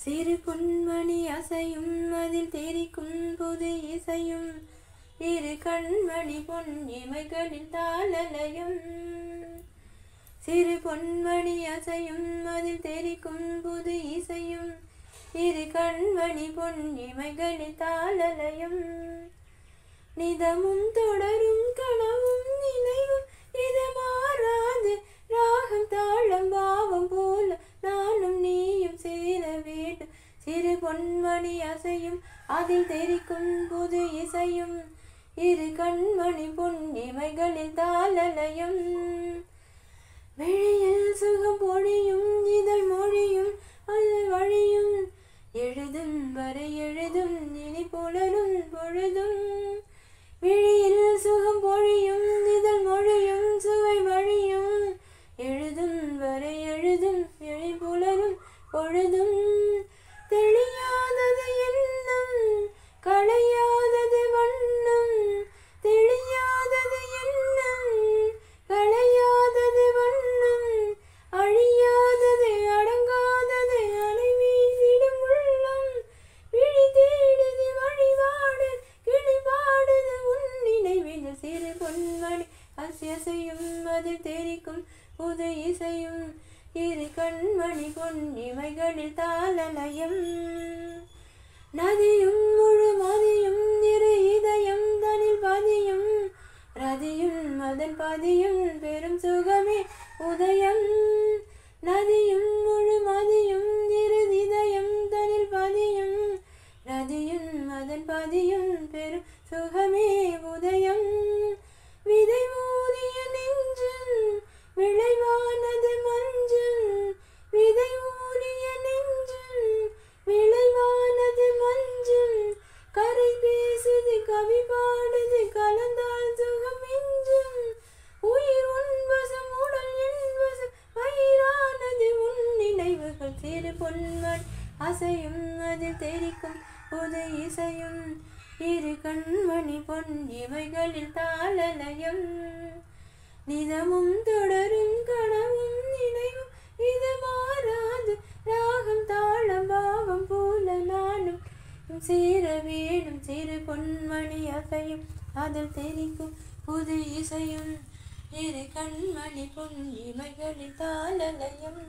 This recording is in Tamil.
சிறு பொன்மணி அசையும் அதில் தெரிக்கும் புது இசையும் இரு கண்மணி பொன் இமைகளின் தாளலயம். சிறு பொன்மணி அசையும் அதில் தெரிக்கும் புது இசையும் இரு கண்மணி பொன் இமைகளின் தாளலயம். நிதமும் தொடரும் கனவும் நினைவும் இது மாறாது ராகம் தாளம் பாவம் போல நானும் நீயும் சேர வேண்டும். சிறு பொன்மணி அசையும் அதில் தெரிக்கும் புது இசையும் இரு கண்மணி பொன் இமைகளில் தாளலயம். வெளியில் சுகம் பொழியும் இதழ் மொழியும் அது வழியும் எழுதும் வரை எழுதும் இனி புலரும் பொழுதும். விழியில் சுகம் பொழியும் இதழ் மொழியும் சுவை வழியும் எழுதும் வரை எழுதும் இனி புலரும் பொழுதும். தெளியாதது எண்ணம் களையாதது வண்ணம் தெளியாதது எண்ணம் களையாதது வண்ணம் அழியாதது அடங்காதது அலை வீசிடும் உள்ளம். விழி தேடுது வழிபாடு கிளி பாடுது உன் நினைவில். சிறு பொன்மணி அசையும் அதில் தெரிக்கும் புது இசையும் இரு கண்மணி பொன் இமைகளில் தாளலயம். நதியும் முழு மதியும் இரு இதயம் தனில் பதியும் ரதியும் அதன் பதியும் பெரும் சுகமே உதயம். நதியும் முழு மதியும் இரு இதயம் தனில் பதியும் ரதியும் அதன் பதியும் பெரும் சுகமே உதயம். விதை ஊதிய நெஞ்சும் விளைவானது மஞ்சள் விதை ஊறிய நெஞ்சும் விளைவானது மஞ்சள். கரை பேசுது கவி பாடுது கலந்தால் சுகம் மிஞ்சும். உயிர் உன்வசம் உடல் என்வசம் பயிரானது உன் நினைவுகள். சிறு பொன்மணி அசையும் அதில் தெரிக்கும் புது இசையும் இரு கண்மணி பொன் இமைகளில் தாளலயம். நிதமும் தொடரும் கனவும் நினைவும் இது மாறாது ராகம் தாளம் பாவம் போல நானும் சேர வேணும். சிறு பொன்மணி அசையும் அதில் தெரிக்கும் புது இசையும் இரு கண்மணி பொன் இமைகளில் தாளலயம்.